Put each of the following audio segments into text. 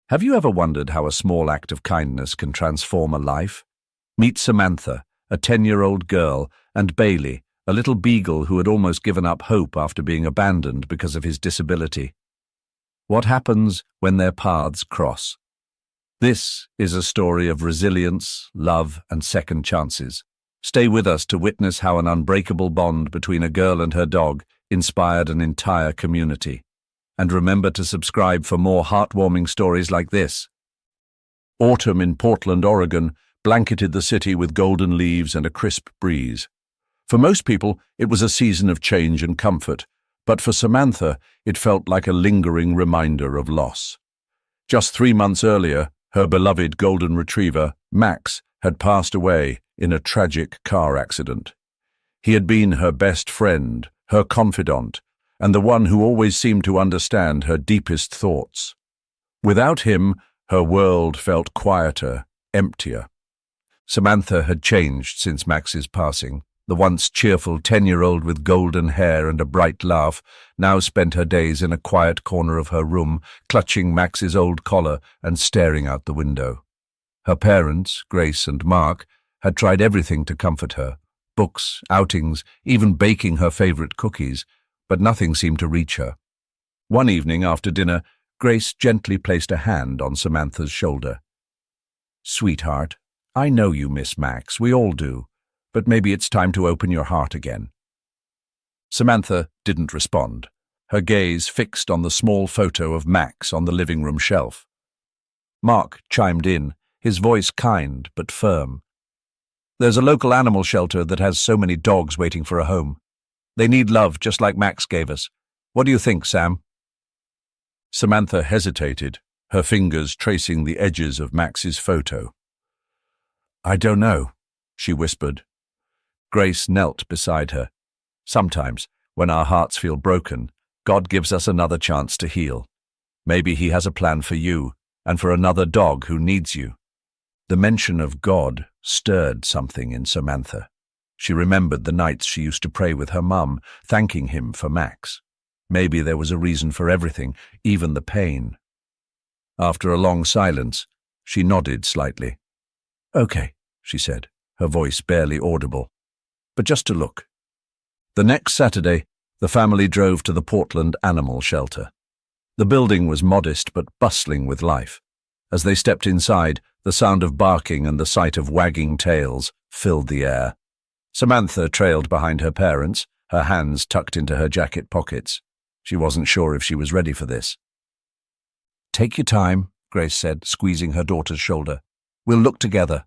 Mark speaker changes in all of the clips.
Speaker 1: Have you ever wondered how a small act of kindness can transform a life? Meet Samantha, a 10-year-old girl, and Bailey, a little beagle who had almost given up hope after being abandoned because of his disability. What happens when their paths cross? This is a story of resilience, love, and second chances. Stay with us to witness how an unbreakable bond between a girl and her dog inspired an entire community. And remember to subscribe for more heartwarming stories like this. Autumn in Portland, Oregon, blanketed the city with golden leaves and a crisp breeze. For most people, it was a season of change and comfort, but for Samantha, it felt like a lingering reminder of loss. Just 3 months earlier, her beloved golden retriever, Max, had passed away in a tragic car accident. He had been her best friend, her confidant, and the one who always seemed to understand her deepest thoughts. Without him, her world felt quieter, emptier. Samantha had changed since Max's passing. The once cheerful 10-year-old with golden hair and a bright laugh now spent her days in a quiet corner of her room, clutching Max's old collar and staring out the window. Her parents, Grace and Mark, had tried everything to comfort her: books, outings, even baking her favorite cookies, but nothing seemed to reach her. One evening after dinner, Grace gently placed a hand on Samantha's shoulder. "Sweetheart, I know you miss Max, we all do, but maybe it's time to open your heart again." Samantha didn't respond, her gaze fixed on the small photo of Max on the living room shelf. Mark chimed in, his voice kind but firm. "There's a local animal shelter that has so many dogs waiting for a home. They need love just like Max gave us. What do you think, Sam?" Samantha hesitated, her fingers tracing the edges of Max's photo. "I don't know," she whispered. Grace knelt beside her. "Sometimes, when our hearts feel broken, God gives us another chance to heal. Maybe He has a plan for you and for another dog who needs you." The mention of God stirred something in Samantha. She remembered the nights she used to pray with her mum, thanking Him for Max. Maybe there was a reason for everything, even the pain. After a long silence, she nodded slightly. "Okay," she said, her voice barely audible. "But just to look." The next Saturday, the family drove to the Portland Animal Shelter. The building was modest but bustling with life. As they stepped inside, the sound of barking and the sight of wagging tails filled the air. Samantha trailed behind her parents, her hands tucked into her jacket pockets. She wasn't sure if she was ready for this. "Take your time," Grace said, squeezing her daughter's shoulder. "We'll look together."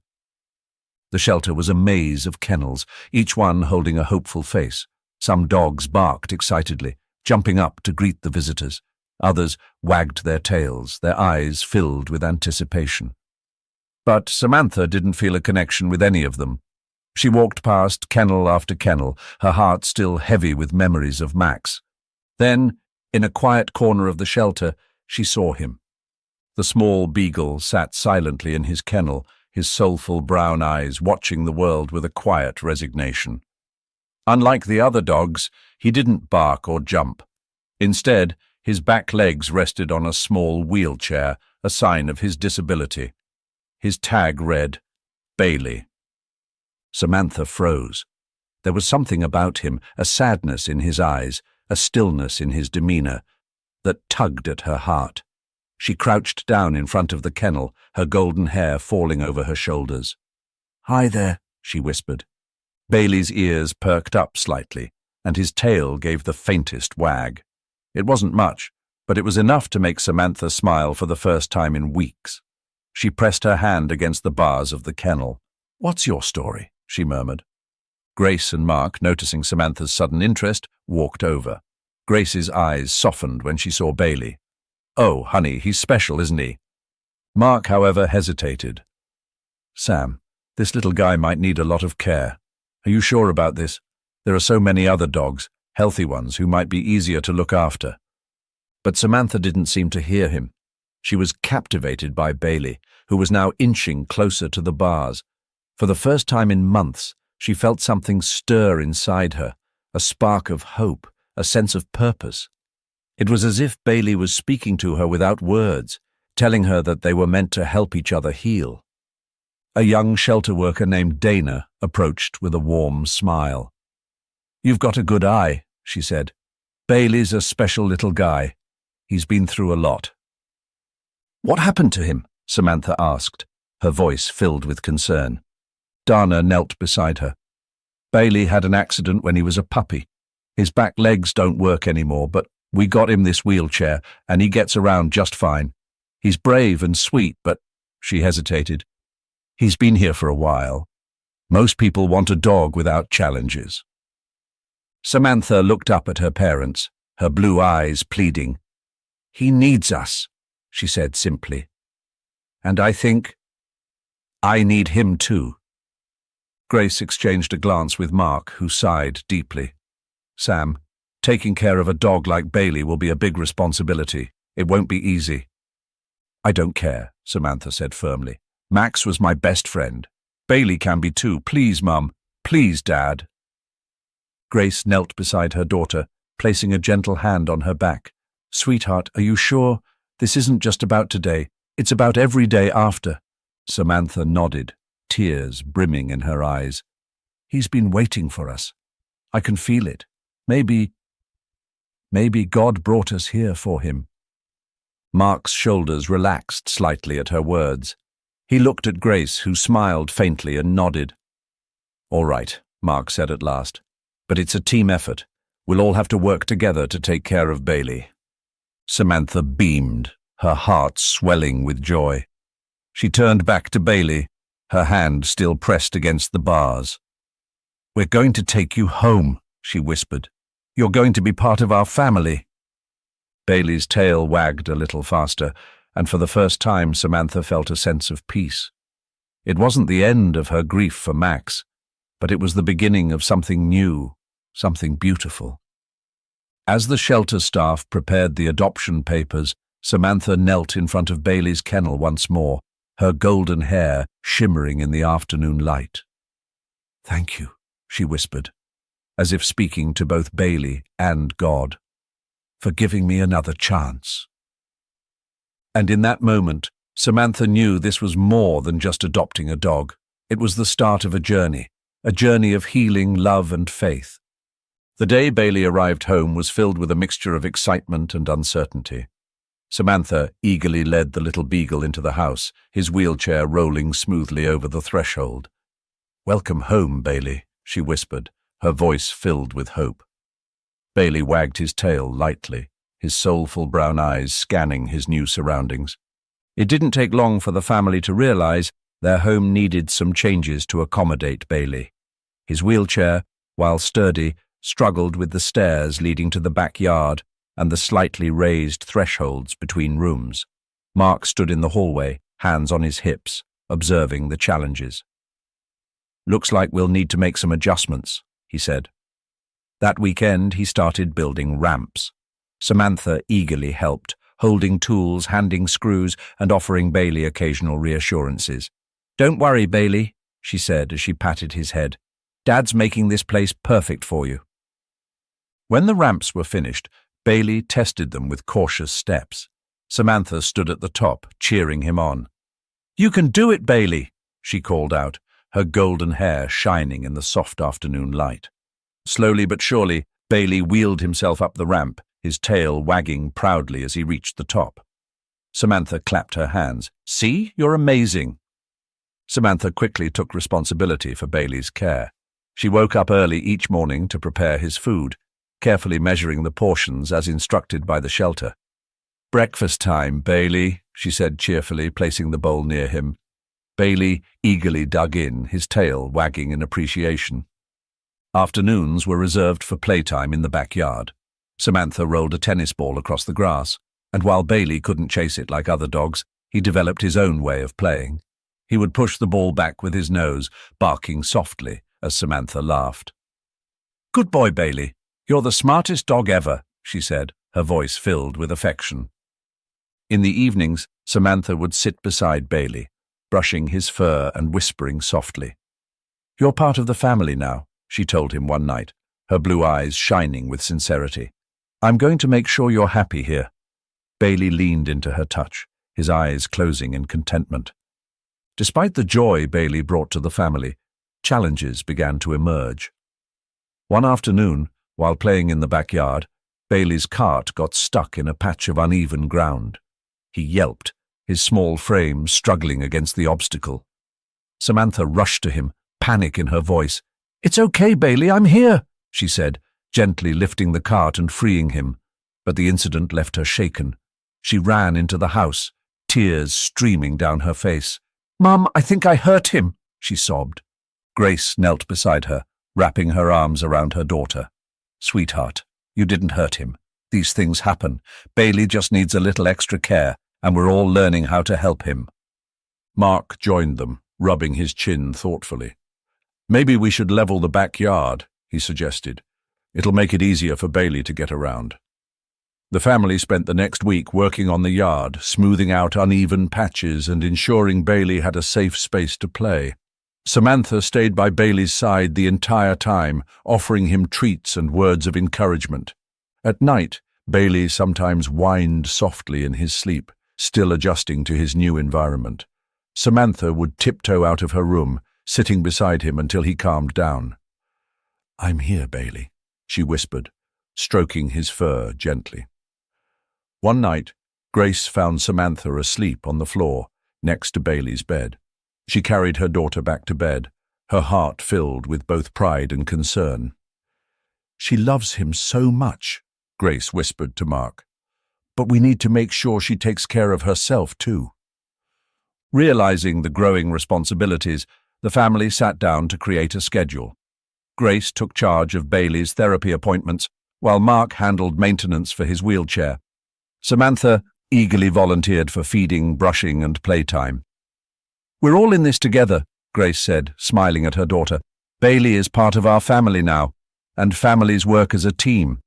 Speaker 1: The shelter was a maze of kennels, each one holding a hopeful face. Some dogs barked excitedly, jumping up to greet the visitors. Others wagged their tails, their eyes filled with anticipation. But Samantha didn't feel a connection with any of them. She walked past kennel after kennel, her heart still heavy with memories of Max. Then, in a quiet corner of the shelter, she saw him. The small beagle sat silently in his kennel, his soulful brown eyes watching the world with a quiet resignation. Unlike the other dogs, he didn't bark or jump. Instead, his back legs rested on a small wheelchair, a sign of his disability. His tag read, "Bailey." Samantha froze. There was something about him, a sadness in his eyes, a stillness in his demeanor, that tugged at her heart. She crouched down in front of the kennel, her golden hair falling over her shoulders. "Hi there," she whispered. Bailey's ears perked up slightly, and his tail gave the faintest wag. It wasn't much, but it was enough to make Samantha smile for the first time in weeks. She pressed her hand against the bars of the kennel. "What's your story?" she murmured. Grace and Mark, noticing Samantha's sudden interest, walked over. Grace's eyes softened when she saw Bailey. "Oh, honey, he's special, isn't he?" Mark, however, hesitated. "Sam, this little guy might need a lot of care. Are you sure about this? There are so many other dogs, healthy ones, who might be easier to look after." But Samantha didn't seem to hear him. She was captivated by Bailey, who was now inching closer to the bars. For the first time in months, she felt something stir inside her, a spark of hope, a sense of purpose. It was as if Bailey was speaking to her without words, telling her that they were meant to help each other heal. A young shelter worker named Dana approached with a warm smile. "You've got a good eye," she said. "Bailey's a special little guy. He's been through a lot." "What happened to him?" Samantha asked, her voice filled with concern. Dana knelt beside her. "Bailey had an accident when he was a puppy. His back legs don't work anymore, but we got him this wheelchair, and he gets around just fine. He's brave and sweet, but—" she hesitated. "He's been here for a while. Most people want a dog without challenges." Samantha looked up at her parents, her blue eyes pleading. "He needs us," she said simply. "And I think I need him too." Grace exchanged a glance with Mark, who sighed deeply. "Sam, taking care of a dog like Bailey will be a big responsibility. It won't be easy." "I don't care," Samantha said firmly. "Max was my best friend. Bailey can be too. Please, Mum. Please, Dad." Grace knelt beside her daughter, placing a gentle hand on her back. "Sweetheart, are you sure? This isn't just about today. It's about every day after." Samantha nodded, tears brimming in her eyes. "He's been waiting for us. I can feel it. Maybe God brought us here for him." Mark's shoulders relaxed slightly at her words. He looked at Grace, who smiled faintly and nodded. "All right," Mark said at last. "But it's a team effort. We'll all have to work together to take care of Bailey." Samantha beamed, her heart swelling with joy. She turned back to Bailey, her hand still pressed against the bars. "We're going to take you home," she whispered. "You're going to be part of our family." Bailey's tail wagged a little faster, and for the first time Samantha felt a sense of peace. It wasn't the end of her grief for Max, but it was the beginning of something new, something beautiful. As the shelter staff prepared the adoption papers, Samantha knelt in front of Bailey's kennel once more, her golden hair shimmering in the afternoon light. "Thank you," she whispered, as if speaking to both Bailey and God, "for giving me another chance." And in that moment, Samantha knew this was more than just adopting a dog. It was the start of a journey of healing, love, and faith. The day Bailey arrived home was filled with a mixture of excitement and uncertainty. Samantha eagerly led the little beagle into the house, his wheelchair rolling smoothly over the threshold. "Welcome home, Bailey," she whispered, her voice filled with hope. Bailey wagged his tail lightly, his soulful brown eyes scanning his new surroundings. It didn't take long for the family to realize their home needed some changes to accommodate Bailey. His wheelchair, while sturdy, struggled with the stairs leading to the backyard and the slightly raised thresholds between rooms. Mark stood in the hallway, hands on his hips, observing the challenges. "Looks like we'll need to make some adjustments," he said. That weekend, he started building ramps. Samantha eagerly helped, holding tools, handing screws, and offering Bailey occasional reassurances. "Don't worry, Bailey," she said as she patted his head. "Dad's making this place perfect for you." When the ramps were finished, Bailey tested them with cautious steps. Samantha stood at the top, cheering him on. "You can do it, Bailey," she called out, her golden hair shining in the soft afternoon light. Slowly but surely, Bailey wheeled himself up the ramp, his tail wagging proudly as he reached the top. Samantha clapped her hands. "See? You're amazing." Samantha quickly took responsibility for Bailey's care. She woke up early each morning to prepare his food, carefully measuring the portions as instructed by the shelter. "Breakfast time, Bailey," she said cheerfully, placing the bowl near him. Bailey eagerly dug in, his tail wagging in appreciation. Afternoons were reserved for playtime in the backyard. Samantha rolled a tennis ball across the grass, and while Bailey couldn't chase it like other dogs, he developed his own way of playing. He would push the ball back with his nose, barking softly as Samantha laughed. "Good boy, Bailey. You're the smartest dog ever," she said, her voice filled with affection. In the evenings, Samantha would sit beside Bailey, brushing his fur and whispering softly. "You're part of the family now," she told him one night, her blue eyes shining with sincerity. "I'm going to make sure you're happy here." Bailey leaned into her touch, his eyes closing in contentment. Despite the joy Bailey brought to the family, challenges began to emerge. One afternoon, while playing in the backyard, Bailey's cart got stuck in a patch of uneven ground. He yelped, his small frame struggling against the obstacle. Samantha rushed to him, panic in her voice. "It's okay, Bailey, I'm here," she said, gently lifting the cart and freeing him. But the incident left her shaken. She ran into the house, tears streaming down her face. "Mum, I think I hurt him," she sobbed. Grace knelt beside her, wrapping her arms around her daughter. "Sweetheart, you didn't hurt him. These things happen. Bailey just needs a little extra care, and we're all learning how to help him." Mark joined them, rubbing his chin thoughtfully. "Maybe we should level the backyard," he suggested. "It'll make it easier for Bailey to get around." The family spent the next week working on the yard, smoothing out uneven patches and ensuring Bailey had a safe space to play. Samantha stayed by Bailey's side the entire time, offering him treats and words of encouragement. At night, Bailey sometimes whined softly in his sleep, still adjusting to his new environment. Samantha would tiptoe out of her room, sitting beside him until he calmed down. "I'm here, Bailey," she whispered, stroking his fur gently. One night, Grace found Samantha asleep on the floor, next to Bailey's bed. She carried her daughter back to bed, her heart filled with both pride and concern. "She loves him so much," Grace whispered to Mark. "But we need to make sure she takes care of herself, too." Realizing the growing responsibilities, the family sat down to create a schedule. Grace took charge of Bailey's therapy appointments, while Mark handled maintenance for his wheelchair. Samantha eagerly volunteered for feeding, brushing, and playtime. "We're all in this together," Grace said, smiling at her daughter. "Bailey is part of our family now, and families work as a team."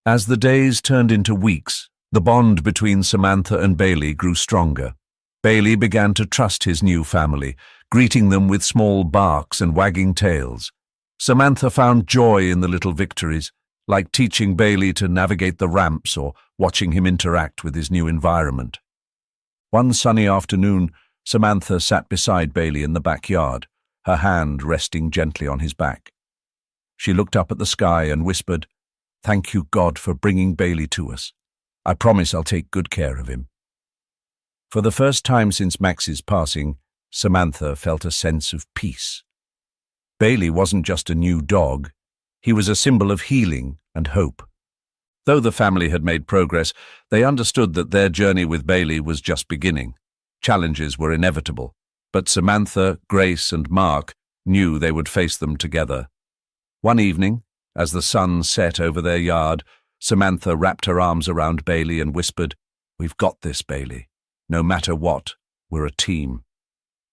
Speaker 1: As the days turned into weeks, the bond between Samantha and Bailey grew stronger. Bailey began to trust his new family, greeting them with small barks and wagging tails. Samantha found joy in the little victories, like teaching Bailey to navigate the ramps or watching him interact with his new environment. One sunny afternoon, Samantha sat beside Bailey in the backyard, her hand resting gently on his back. She looked up at the sky and whispered, "Thank you, God, for bringing Bailey to us. I promise I'll take good care of him." For the first time since Max's passing, Samantha felt a sense of peace. Bailey wasn't just a new dog. He was a symbol of healing and hope. Though the family had made progress, they understood that their journey with Bailey was just beginning. Challenges were inevitable, but Samantha, Grace, and Mark knew they would face them together. One evening, as the sun set over their yard, Samantha wrapped her arms around Bailey and whispered, "We've got this, Bailey. No matter what, we're a team."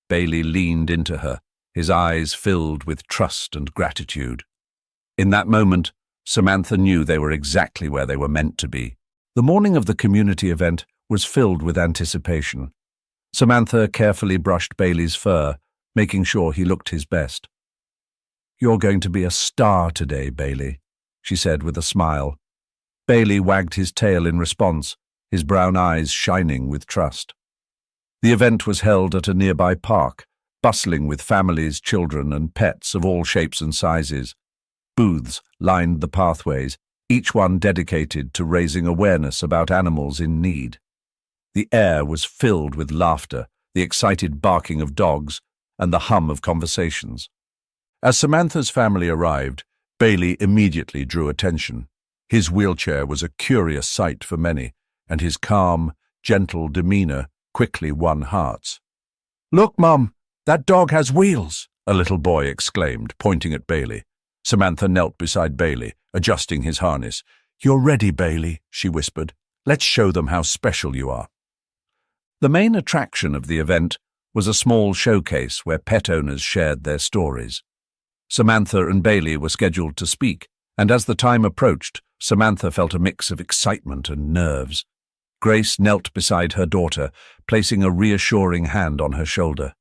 Speaker 1: Bailey leaned into her, his eyes filled with trust and gratitude. In that moment, Samantha knew they were exactly where they were meant to be. The morning of the community event was filled with anticipation. Samantha carefully brushed Bailey's fur, making sure he looked his best. "You're going to be a star today, Bailey," she said with a smile. Bailey wagged his tail in response, his brown eyes shining with trust. The event was held at a nearby park, bustling with families, children, and pets of all shapes and sizes. Booths lined the pathways, each one dedicated to raising awareness about animals in need. The air was filled with laughter, the excited barking of dogs, and the hum of conversations. As Samantha's family arrived, Bailey immediately drew attention. His wheelchair was a curious sight for many, and his calm, gentle demeanor quickly won hearts. "Look, Mum, that dog has wheels," a little boy exclaimed, pointing at Bailey. Samantha knelt beside Bailey, adjusting his harness. "You're ready, Bailey," she whispered. "Let's show them how special you are." The main attraction of the event was a small showcase where pet owners shared their stories. Samantha and Bailey were scheduled to speak, and as the time approached, Samantha felt a mix of excitement and nerves. Grace knelt beside her daughter, placing a reassuring hand on her shoulder.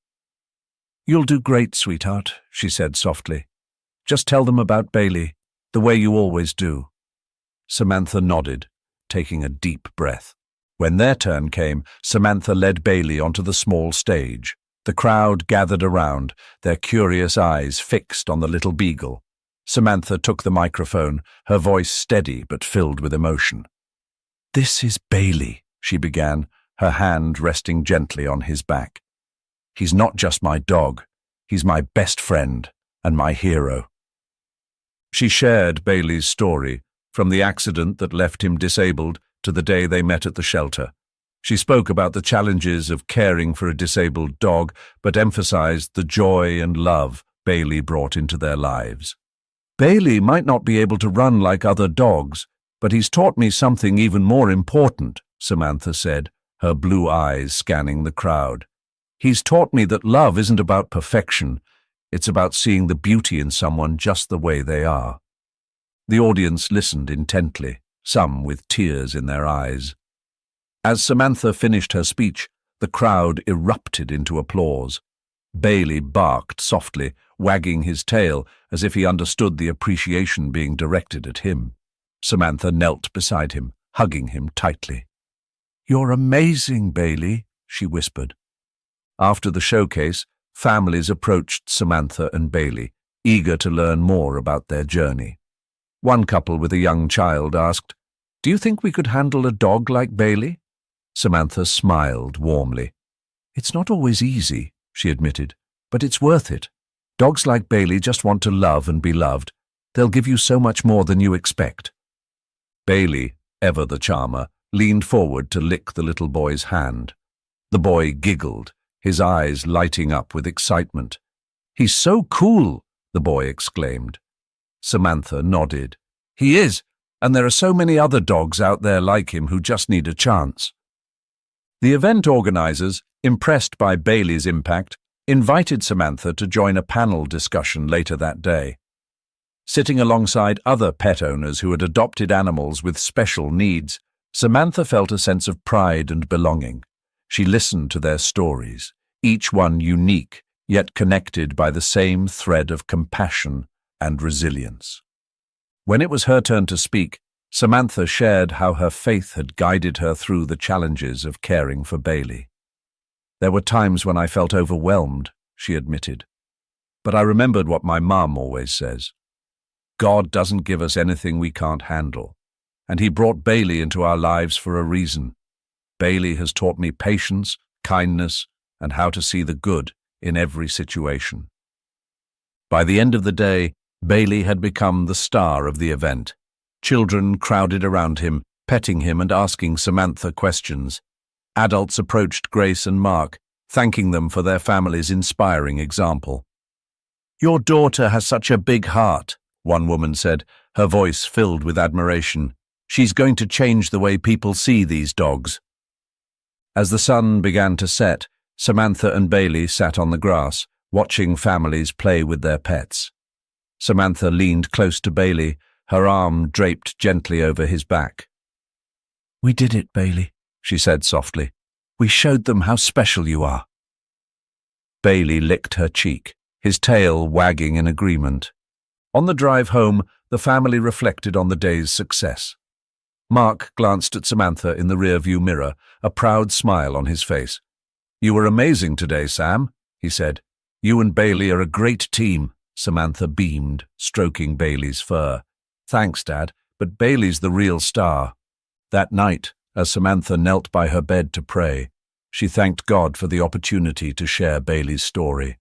Speaker 1: "You'll do great, sweetheart," she said softly. "Just tell them about Bailey, the way you always do." Samantha nodded, taking a deep breath. When their turn came, Samantha led Bailey onto the small stage. The crowd gathered around, their curious eyes fixed on the little beagle. Samantha took the microphone, her voice steady but filled with emotion. "This is Bailey," she began, her hand resting gently on his back. "He's not just my dog, he's my best friend and my hero." She shared Bailey's story, from the accident that left him disabled to the day they met at the shelter. She spoke about the challenges of caring for a disabled dog, but emphasized the joy and love Bailey brought into their lives. "Bailey might not be able to run like other dogs, but he's taught me something even more important," Samantha said, her blue eyes scanning the crowd. "He's taught me that love isn't about perfection. It's about seeing the beauty in someone just the way they are." The audience listened intently, some with tears in their eyes. As Samantha finished her speech, the crowd erupted into applause. Bailey barked softly, wagging his tail as if he understood the appreciation being directed at him. Samantha knelt beside him, hugging him tightly. "You're amazing, Bailey," she whispered. After the showcase, families approached Samantha and Bailey, eager to learn more about their journey. One couple with a young child asked, "Do you think we could handle a dog like Bailey?" Samantha smiled warmly. "It's not always easy," she admitted, "but it's worth it. Dogs like Bailey just want to love and be loved. They'll give you so much more than you expect." Bailey, ever the charmer, leaned forward to lick the little boy's hand. The boy giggled, his eyes lighting up with excitement. "He's so cool," the boy exclaimed. Samantha nodded. "He is, and there are so many other dogs out there like him who just need a chance." The event organizers, impressed by Bailey's impact, invited Samantha to join a panel discussion later that day. Sitting alongside other pet owners who had adopted animals with special needs, Samantha felt a sense of pride and belonging. She listened to their stories, each one unique, yet connected by the same thread of compassion and resilience. When it was her turn to speak, Samantha shared how her faith had guided her through the challenges of caring for Bailey. "There were times when I felt overwhelmed," she admitted. "But I remembered what my mom always says. God doesn't give us anything we can't handle. And he brought Bailey into our lives for a reason. Bailey has taught me patience, kindness, and how to see the good in every situation." By the end of the day, Bailey had become the star of the event. Children crowded around him, petting him and asking Samantha questions. Adults approached Grace and Mark, thanking them for their family's inspiring example. "Your daughter has such a big heart," one woman said, her voice filled with admiration. "She's going to change the way people see these dogs." As the sun began to set, Samantha and Bailey sat on the grass, watching families play with their pets. Samantha leaned close to Bailey, her arm draped gently over his back. "We did it, Bailey," she said softly. "We showed them how special you are." Bailey licked her cheek, his tail wagging in agreement. On the drive home, the family reflected on the day's success. Mark glanced at Samantha in the rearview mirror, a proud smile on his face. "You were amazing today, Sam," he said. "You and Bailey are a great team." Samantha beamed, stroking Bailey's fur. "Thanks, Dad, but Bailey's the real star." That night, as Samantha knelt by her bed to pray, she thanked God for the opportunity to share Bailey's story.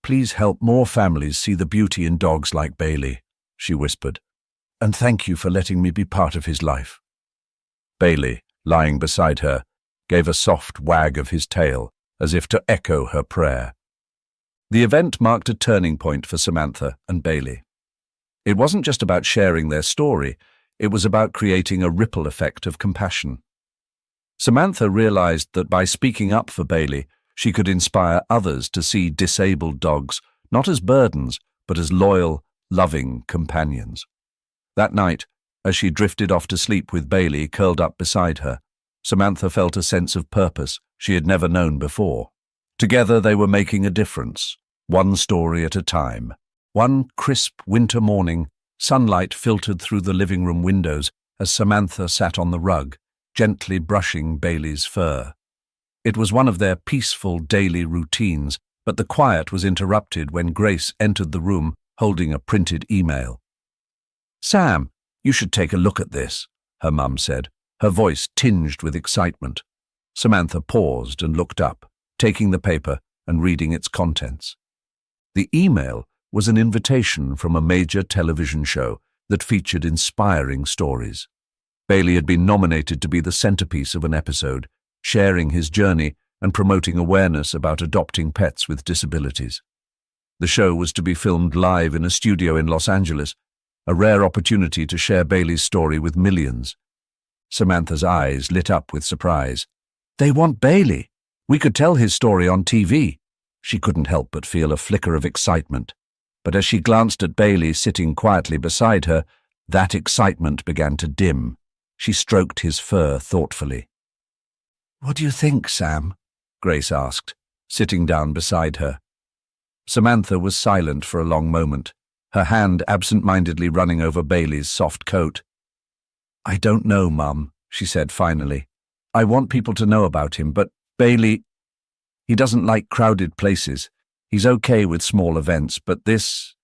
Speaker 1: "Please help more families see the beauty in dogs like Bailey," she whispered. "And thank you for letting me be part of his life." Bailey, lying beside her, gave a soft wag of his tail, as if to echo her prayer. The event marked a turning point for Samantha and Bailey. It wasn't just about sharing their story, it was about creating a ripple effect of compassion. Samantha realized that by speaking up for Bailey, she could inspire others to see disabled dogs not as burdens, but as loyal, loving companions. That night, as she drifted off to sleep with Bailey curled up beside her, Samantha felt a sense of purpose she had never known before. Together they were making a difference, one story at a time. One crisp winter morning, sunlight filtered through the living room windows as Samantha sat on the rug, gently brushing Bailey's fur. It was one of their peaceful daily routines, but the quiet was interrupted when Grace entered the room holding a printed email. "Sam, you should take a look at this," her mum said, her voice tinged with excitement. Samantha paused and looked up, taking the paper and reading its contents. The email was an invitation from a major television show that featured inspiring stories. Bailey had been nominated to be the centerpiece of an episode, sharing his journey and promoting awareness about adopting pets with disabilities. The show was to be filmed live in a studio in Los Angeles, a rare opportunity to share Bailey's story with millions. Samantha's eyes lit up with surprise. "They want Bailey! We could tell his story on TV." She couldn't help but feel a flicker of excitement. But as she glanced at Bailey sitting quietly beside her, that excitement began to dim. She stroked his fur thoughtfully. "What do you think, Sam?" Grace asked, sitting down beside her. Samantha was silent for a long moment, her hand absent-mindedly running over Bailey's soft coat. "I don't know, Mum," she said finally. "I want people to know about him, but Bailey, he doesn't like crowded places. He's okay with small events, but this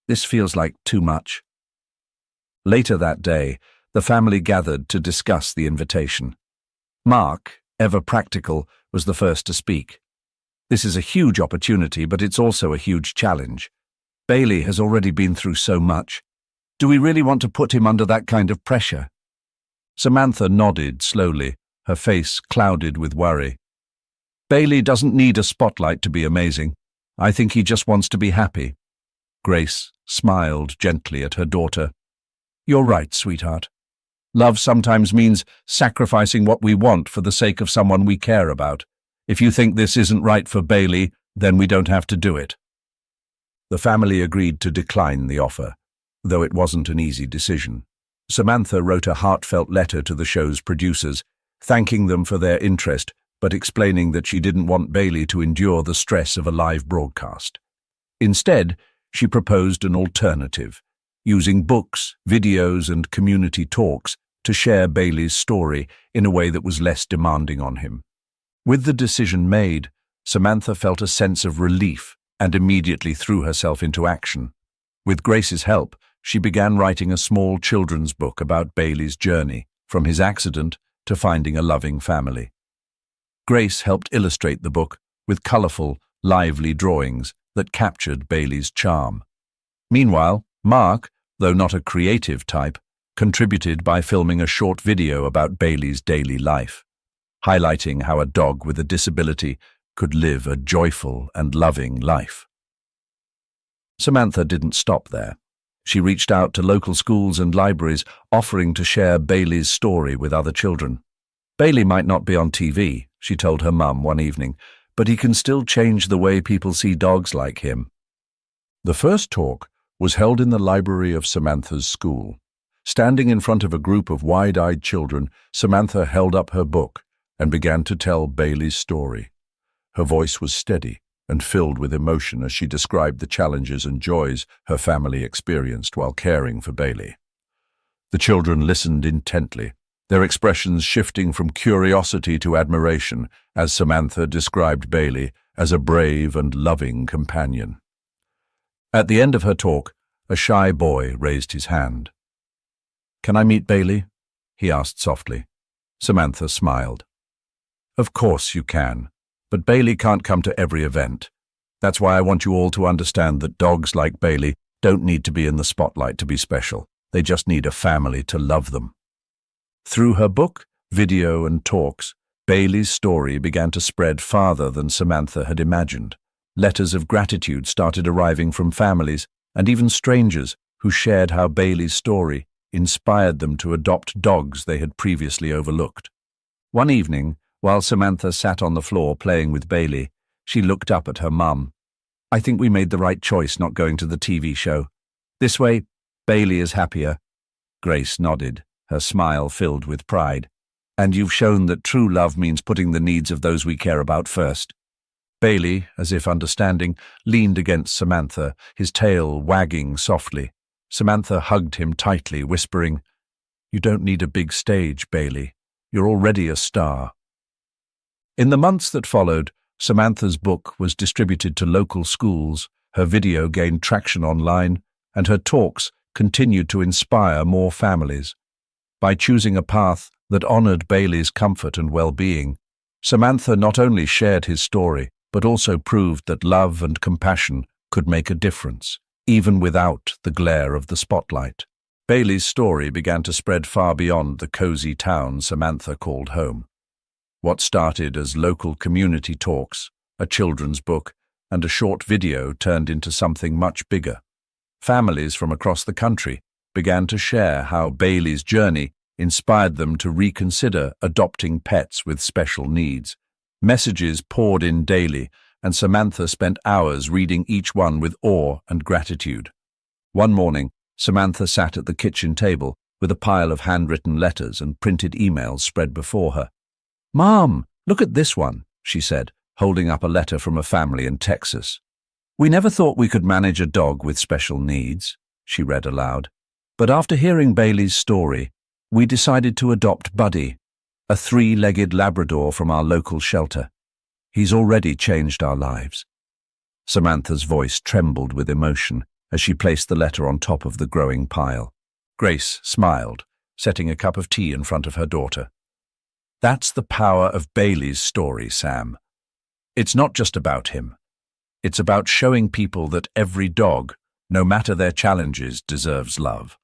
Speaker 1: feels like too much." Later that day, the family gathered to discuss the invitation. Mark, ever practical, was the first to speak. "This is a huge opportunity, but it's also a huge challenge. Bailey has already been through so much. Do we really want to put him under that kind of pressure?" Samantha nodded slowly, her face clouded with worry. "Bailey doesn't need a spotlight to be amazing. I think he just wants to be happy." Grace smiled gently at her daughter. "You're right, sweetheart. Love sometimes means sacrificing what we want for the sake of someone we care about. If you think this isn't right for Bailey, then we don't have to do it." The family agreed to decline the offer, though it wasn't an easy decision. Samantha wrote a heartfelt letter to the show's producers, thanking them for their interest, but explaining that she didn't want Bailey to endure the stress of a live broadcast. Instead, she proposed an alternative, using books, videos, and community talks to share Bailey's story in a way that was less demanding on him. With the decision made, Samantha felt a sense of relief and immediately threw herself into action. With Grace's help, she began writing a small children's book about Bailey's journey, from his accident to finding a loving family. Grace helped illustrate the book with colorful, lively drawings that captured Bailey's charm. Meanwhile, Mark, though not a creative type, contributed by filming a short video about Bailey's daily life, highlighting how a dog with a disability could live a joyful and loving life. Samantha didn't stop there. She reached out to local schools and libraries, offering to share Bailey's story with other children. "Bailey might not be on TV," she told her mum one evening, "but he can still change the way people see dogs like him." The first talk was held in the library of Samantha's school. Standing in front of a group of wide-eyed children, Samantha held up her book and began to tell Bailey's story. Her voice was steady and filled with emotion as she described the challenges and joys her family experienced while caring for Bailey. The children listened intently, their expressions shifting from curiosity to admiration as Samantha described Bailey as a brave and loving companion. At the end of her talk, a shy boy raised his hand. "Can I meet Bailey?" he asked softly. Samantha smiled. "Of course you can, but Bailey can't come to every event. That's why I want you all to understand that dogs like Bailey don't need to be in the spotlight to be special. They just need a family to love them." Through her book, video, and talks, Bailey's story began to spread farther than Samantha had imagined. Letters of gratitude started arriving from families and even strangers who shared how Bailey's story inspired them to adopt dogs they had previously overlooked. One evening, while Samantha sat on the floor playing with Bailey, she looked up at her mum. "I think we made the right choice not going to the TV show. This way, Bailey is happier." Grace nodded, her smile filled with pride. "And you've shown that true love means putting the needs of those we care about first." Bailey, as if understanding, leaned against Samantha, his tail wagging softly. Samantha hugged him tightly, whispering, "You don't need a big stage, Bailey. You're already a star." In the months that followed, Samantha's book was distributed to local schools, her video gained traction online, and her talks continued to inspire more families. By choosing a path that honored Bailey's comfort and well-being, Samantha not only shared his story, but also proved that love and compassion could make a difference, even without the glare of the spotlight. Bailey's story began to spread far beyond the cozy town Samantha called home. What started as local community talks, a children's book, and a short video turned into something much bigger. Families from across the country began to share how Bailey's journey inspired them to reconsider adopting pets with special needs. Messages poured in daily, and Samantha spent hours reading each one with awe and gratitude. One morning, Samantha sat at the kitchen table with a pile of handwritten letters and printed emails spread before her. "Mom, look at this one," she said, holding up a letter from a family in Texas. "We never thought we could manage a dog with special needs," she read aloud. "But after hearing Bailey's story, we decided to adopt Buddy, a three-legged Labrador from our local shelter. He's already changed our lives." Samantha's voice trembled with emotion as she placed the letter on top of the growing pile. Grace smiled, setting a cup of tea in front of her daughter. "That's the power of Bailey's story, Sam. It's not just about him. It's about showing people that every dog, no matter their challenges, deserves love."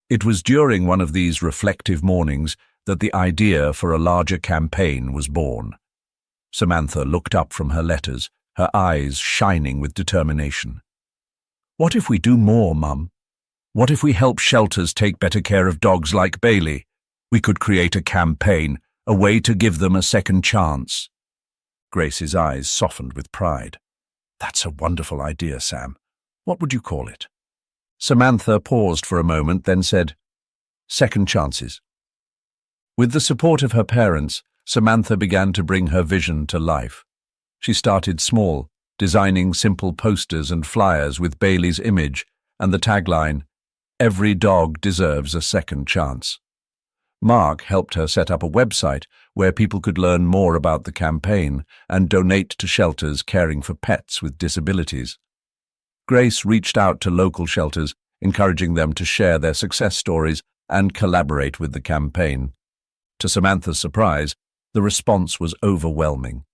Speaker 1: It was during one of these reflective mornings that the idea for a larger campaign was born. Samantha looked up from her letters, her eyes shining with determination. "What if we do more, Mum? What if we help shelters take better care of dogs like Bailey? We could create a campaign, a way to give them a second chance." Grace's eyes softened with pride. "That's a wonderful idea, Sam. What would you call it?" Samantha paused for a moment, then said, "Second chances." With the support of her parents, Samantha began to bring her vision to life. She started small, designing simple posters and flyers with Bailey's image and the tagline, "Every dog deserves a second chance." Mark helped her set up a website where people could learn more about the campaign and donate to shelters caring for pets with disabilities. Grace reached out to local shelters, encouraging them to share their success stories and collaborate with the campaign. To Samantha's surprise, the response was overwhelming.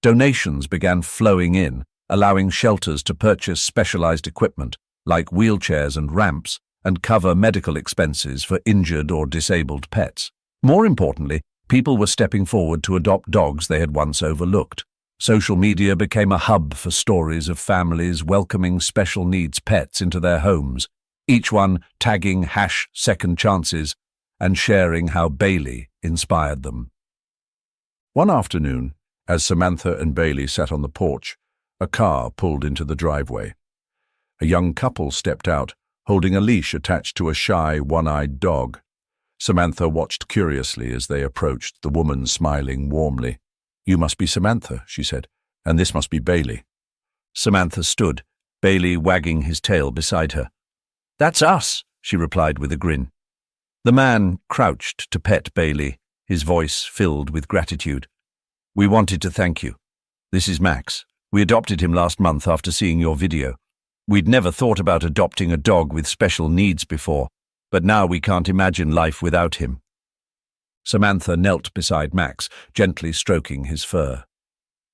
Speaker 1: Donations began flowing in, allowing shelters to purchase specialized equipment, like wheelchairs and ramps, and cover medical expenses for injured or disabled pets. More importantly, people were stepping forward to adopt dogs they had once overlooked. Social media became a hub for stories of families welcoming special needs pets into their homes, each one tagging #secondchances and sharing how Bailey inspired them. One afternoon, as Samantha and Bailey sat on the porch, a car pulled into the driveway. A young couple stepped out, holding a leash attached to a shy, one-eyed dog. Samantha watched curiously as they approached, the woman smiling warmly. "You must be Samantha," she said, "and this must be Bailey." Samantha stood, Bailey wagging his tail beside her. "That's us," she replied with a grin. The man crouched to pet Bailey, his voice filled with gratitude. "We wanted to thank you. This is Max. We adopted him last month after seeing your video. We'd never thought about adopting a dog with special needs before, but now we can't imagine life without him." Samantha knelt beside Max, gently stroking his fur.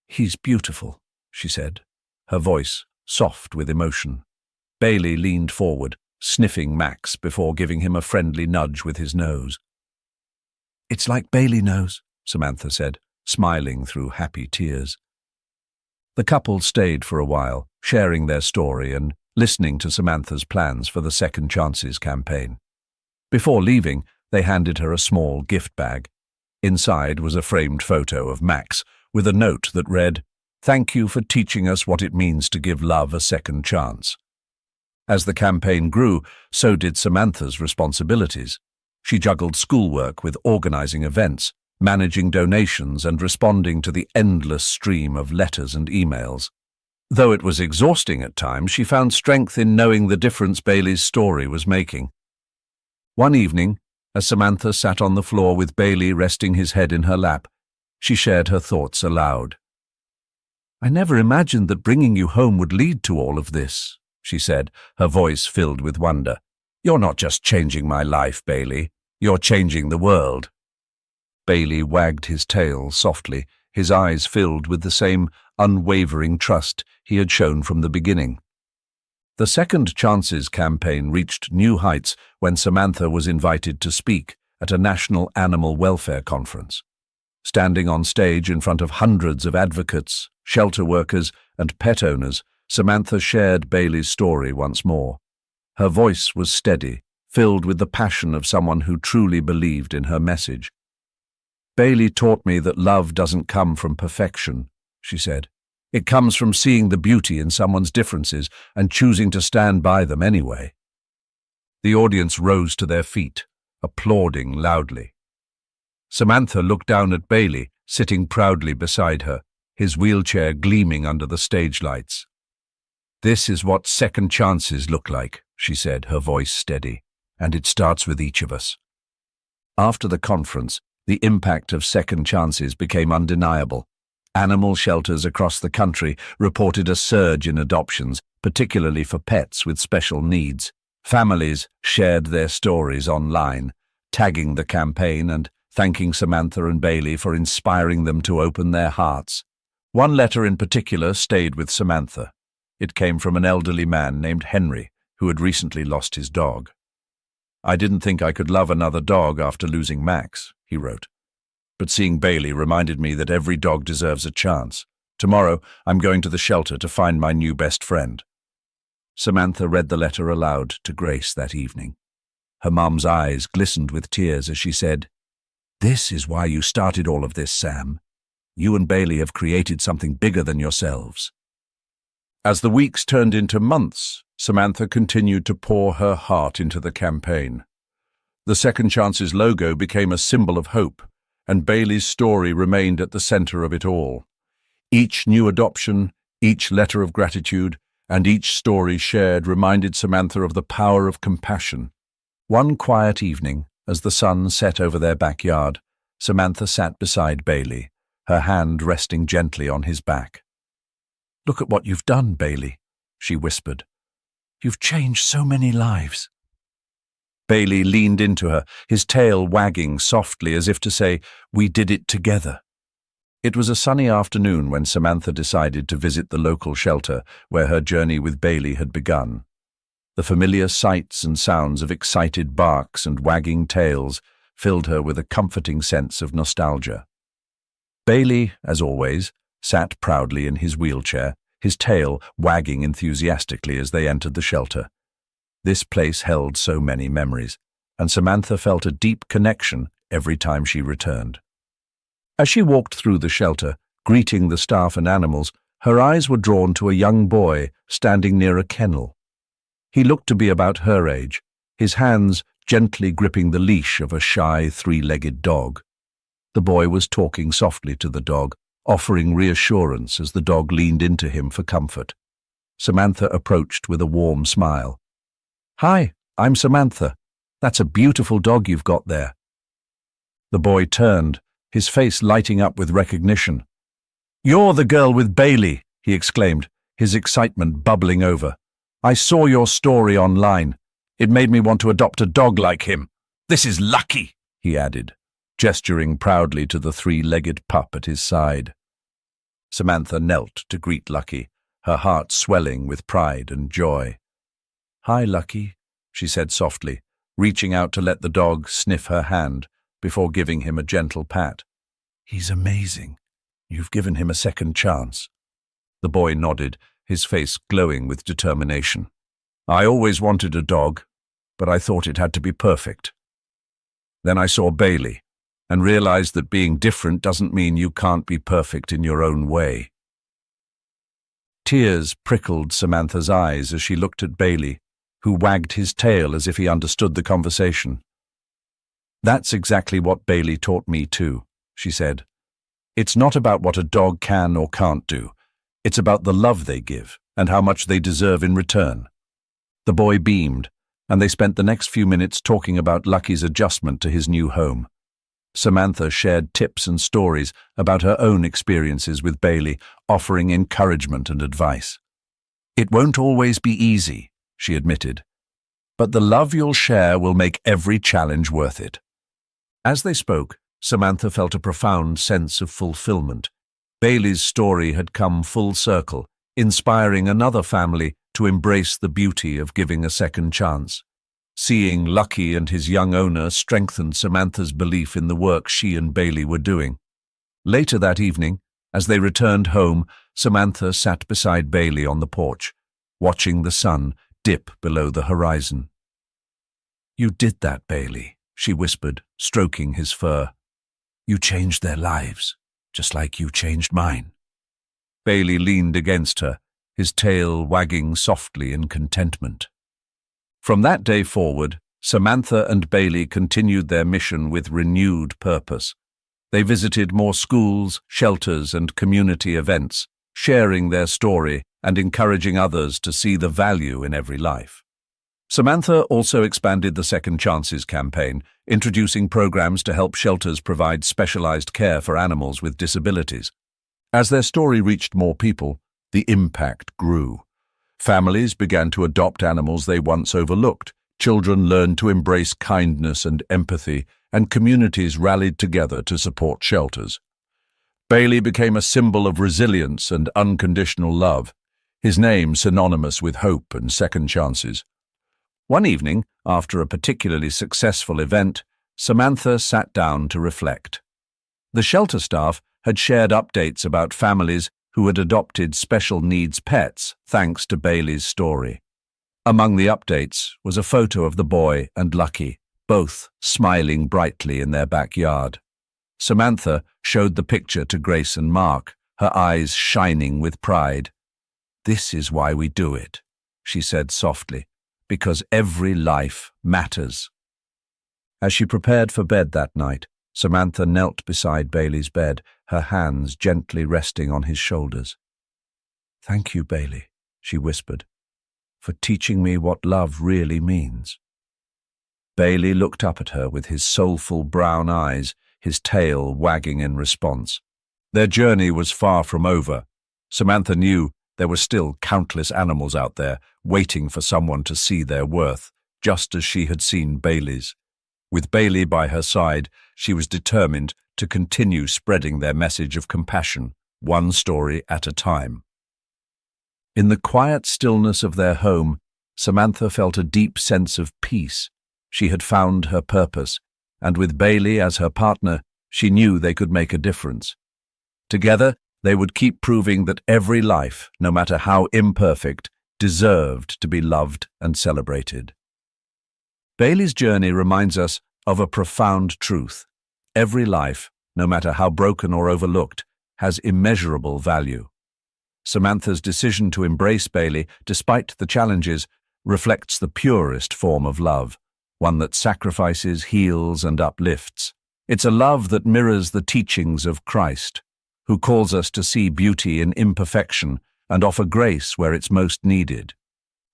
Speaker 1: "He's beautiful," she said, her voice soft with emotion. Bailey leaned forward, sniffing Max before giving him a friendly nudge with his nose. "It's like Bailey knows," Samantha said, smiling through happy tears. The couple stayed for a while, sharing their story and listening to Samantha's plans for the Second Chances campaign. Before leaving, they handed her a small gift bag. Inside was a framed photo of Max with a note that read, "Thank you for teaching us what it means to give love a second chance." As the campaign grew, so did Samantha's responsibilities. She juggled schoolwork with organizing events, managing donations and responding to the endless stream of letters and emails. Though it was exhausting at times, she found strength in knowing the difference Bailey's story was making. One evening, As Samantha sat on the floor with Bailey resting his head in her lap, she shared her thoughts aloud. "I never imagined that bringing you home would lead to all of this," she said, her voice filled with wonder. "You're not just changing my life, Bailey. You're changing the world." Bailey wagged his tail softly, his eyes filled with the same unwavering trust he had shown from the beginning. The Second Chances campaign reached new heights when Samantha was invited to speak at a national animal welfare conference. Standing on stage in front of hundreds of advocates, shelter workers, and pet owners, Samantha shared Bailey's story once more. Her voice was steady, filled with the passion of someone who truly believed in her message. "Bailey taught me that love doesn't come from perfection," she said. "It comes from seeing the beauty in someone's differences and choosing to stand by them anyway." The audience rose to their feet, applauding loudly. Samantha looked down at Bailey, sitting proudly beside her, his wheelchair gleaming under the stage lights. "This is what second chances look like," she said, her voice steady, "and it starts with each of us." After the conference, the impact of second chances became undeniable. Animal shelters across the country reported a surge in adoptions, particularly for pets with special needs. Families shared their stories online, tagging the campaign and thanking Samantha and Bailey for inspiring them to open their hearts. One letter in particular stayed with Samantha. It came from an elderly man named Henry, who had recently lost his dog. "I didn't think I could love another dog after losing Max," he wrote. "But seeing Bailey reminded me that every dog deserves a chance. Tomorrow, I'm going to the shelter to find my new best friend." Samantha read the letter aloud to Grace that evening. Her mum's eyes glistened with tears as she said, "This is why you started all of this, Sam. You and Bailey have created something bigger than yourselves." As the weeks turned into months, Samantha continued to pour her heart into the campaign. The Second Chances logo became a symbol of hope, and Bailey's story remained at the center of it all. Each new adoption, each letter of gratitude, and each story shared reminded Samantha of the power of compassion. One quiet evening, as the sun set over their backyard, Samantha sat beside Bailey, her hand resting gently on his back. "Look at what you've done, Bailey," she whispered. "You've changed so many lives." Bailey leaned into her, his tail wagging softly as if to say, "We did it together." It was a sunny afternoon when Samantha decided to visit the local shelter where her journey with Bailey had begun. The familiar sights and sounds of excited barks and wagging tails filled her with a comforting sense of nostalgia. Bailey, as always, sat proudly in his wheelchair, his tail wagging enthusiastically as they entered the shelter. This place held so many memories, and Samantha felt a deep connection every time she returned. As she walked through the shelter, greeting the staff and animals, her eyes were drawn to a young boy standing near a kennel. He looked to be about her age, his hands gently gripping the leash of a shy, three-legged dog. The boy was talking softly to the dog, offering reassurance as the dog leaned into him for comfort. Samantha approached with a warm smile. "Hi, I'm Samantha. That's a beautiful dog you've got there." The boy turned, his face lighting up with recognition. "You're the girl with Bailey," he exclaimed, his excitement bubbling over. "I saw your story online. It made me want to adopt a dog like him. This is lucky," he added, gesturing proudly to the three-legged pup at his side. Samantha knelt to greet Lucky, her heart swelling with pride and joy. "Hi, Lucky," she said softly, reaching out to let the dog sniff her hand before giving him a gentle pat. "He's amazing. You've given him a second chance." The boy nodded, his face glowing with determination. "I always wanted a dog, but I thought it had to be perfect. Then I saw Bailey and realized that being different doesn't mean you can't be perfect in your own way." Tears prickled Samantha's eyes as she looked at Bailey, who wagged his tail as if he understood the conversation. "That's exactly what Bailey taught me too," she said. "It's not about what a dog can or can't do. It's about the love they give and how much they deserve in return." The boy beamed, and they spent the next few minutes talking about Lucky's adjustment to his new home. Samantha shared tips and stories about her own experiences with Bailey, offering encouragement and advice. "It won't always be easy," she admitted, "but the love you'll share will make every challenge worth it." As they spoke, Samantha felt a profound sense of fulfillment. Bailey's story had come full circle, inspiring another family to embrace the beauty of giving a second chance. Seeing Lucky and his young owner strengthened Samantha's belief in the work she and Bailey were doing. Later that evening, as they returned home, Samantha sat beside Bailey on the porch, watching the sun dip below the horizon. "You did that, Bailey," she whispered, stroking his fur. "You changed their lives, just like you changed mine." Bailey leaned against her, his tail wagging softly in contentment. From that day forward, Samantha and Bailey continued their mission with renewed purpose. They visited more schools, shelters, and community events, sharing their story and encouraging others to see the value in every life. Samantha also expanded the Second Chances campaign, introducing programs to help shelters provide specialized care for animals with disabilities. As their story reached more people, the impact grew. Families began to adopt animals they once overlooked, children learned to embrace kindness and empathy, and communities rallied together to support shelters. Bailey became a symbol of resilience and unconditional love, his name synonymous with hope and second chances. One evening, after a particularly successful event, Samantha sat down to reflect. The shelter staff had shared updates about families who had adopted special needs pets thanks to Bailey's story. Among the updates was a photo of the boy and Lucky, both smiling brightly in their backyard. Samantha showed the picture to Grace and Mark, her eyes shining with pride. "This is why we do it," she said softly, "because every life matters." As she prepared for bed that night, Samantha knelt beside Bailey's bed, her hands gently resting on his shoulders. "Thank you, Bailey," she whispered, "for teaching me what love really means." Bailey looked up at her with his soulful brown eyes, his tail wagging in response. Their journey was far from over. Samantha knew there were still countless animals out there waiting for someone to see their worth, just as she had seen Bailey's. With Bailey by her side, she was determined to continue spreading their message of compassion, one story at a time. In the quiet stillness of their home, Samantha felt a deep sense of peace. She had found her purpose, and with Bailey as her partner, she knew they could make a difference. Together, they would keep proving that every life, no matter how imperfect, deserved to be loved and celebrated. Bailey's journey reminds us of a profound truth. Every life, no matter how broken or overlooked, has immeasurable value. Samantha's decision to embrace Bailey, despite the challenges, reflects the purest form of love, one that sacrifices, heals, and uplifts. It's a love that mirrors the teachings of Christ, who calls us to see beauty in imperfection and offer grace where it's most needed.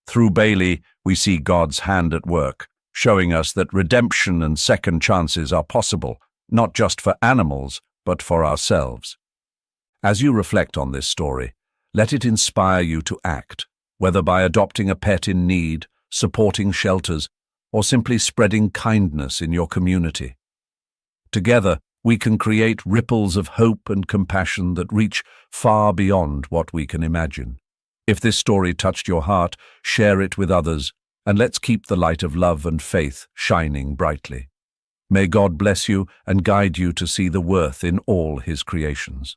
Speaker 1: Through Bailey, we see God's hand at work, showing us that redemption and second chances are possible, not just for animals, but for ourselves. As you reflect on this story, let it inspire you to act, whether by adopting a pet in need, supporting shelters, or simply spreading kindness in your community. Together, we can create ripples of hope and compassion that reach far beyond what we can imagine. If this story touched your heart, share it with others, and let's keep the light of love and faith shining brightly. May God bless you and guide you to see the worth in all His creations.